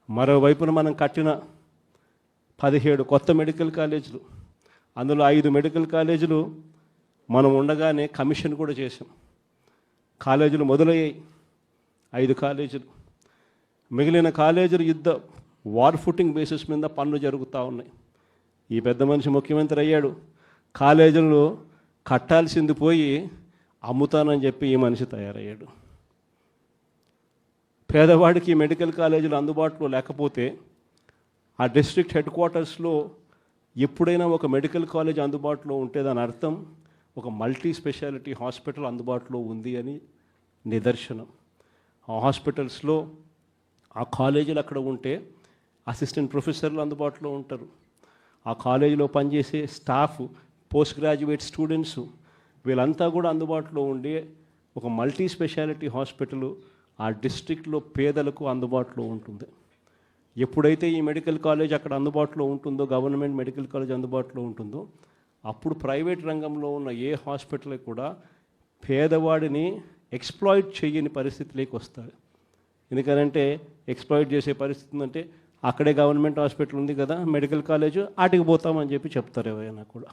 మరోవైపున మనం కట్టిన 17 కొత్త మెడికల్ కాలేజీలు, అందులో 5 మెడికల్ కాలేజీలు మనం ఉండగానే కమిషన్ కూడా చేసాం. కాలేజీలు మొదలయ్యాయి 5 కాలేజీలు. మిగిలిన కాలేజీలు వార్ ఫుటింగ్ బేసిస్ మీద పనులు జరుగుతూ ఉన్నాయి. ఈ పెద్ద మనిషి ముఖ్యమంత్రి అయ్యాడు, కాలేజీలు కట్టాల్సింది పోయి అమ్ముతానని చెప్పి ఈ మనిషి తయారయ్యాడు. పేదవాడికి మెడికల్ కాలేజీలు అందుబాటులో లేకపోతే ఆ డిస్ట్రిక్ట్ హెడ్ క్వార్టర్స్లో ఎప్పుడైనా ఒక మెడికల్ కాలేజ్ అందుబాటులో ఉంటే దాని అర్థం ఒక మల్టీ స్పెషాలిటీ హాస్పిటల్ అందుబాటులో ఉంది అని నిదర్శనం. ఆ హాస్పిటల్స్లో ఆ కాలేజీలు అక్కడ ఉంటే అసిస్టెంట్ ప్రొఫెసర్లు అందుబాటులో ఉంటారు. ఆ కాలేజీలో పనిచేసే స్టాఫ్, పోస్ట్ గ్రాడ్యుయేట్ స్టూడెంట్స్, వీళ్ళంతా కూడా అందుబాటులో ఉండి ఒక మల్టీ స్పెషాలిటీ హాస్పిటల్ ఆ డిస్ట్రిక్ట్లో పేదలకు అందుబాటులో ఉంటుంది. ఎప్పుడైతే ఈ మెడికల్ కాలేజ్ అక్కడ అందుబాటులో ఉంటుందో, గవర్నమెంట్ మెడికల్ కాలేజ్ అందుబాటులో ఉంటుందో, అప్పుడు ప్రైవేట్ రంగంలో ఉన్న ఏ హాస్పిటల్ కూడా పేదవాడిని ఎక్స్ప్లాయిట్ చేయని పరిస్థితిలోకి వస్తాయి. ఎందుకంటే ఎక్స్ప్లాయిట్ చేసే పరిస్థితి అంటే అక్కడే గవర్నమెంట్ హాస్పిటల్ ఉంది కదా, మెడికల్ కాలేజ్, ఆటికి పోతామని చెప్పి చెప్తారు ఎవరైనా కూడా.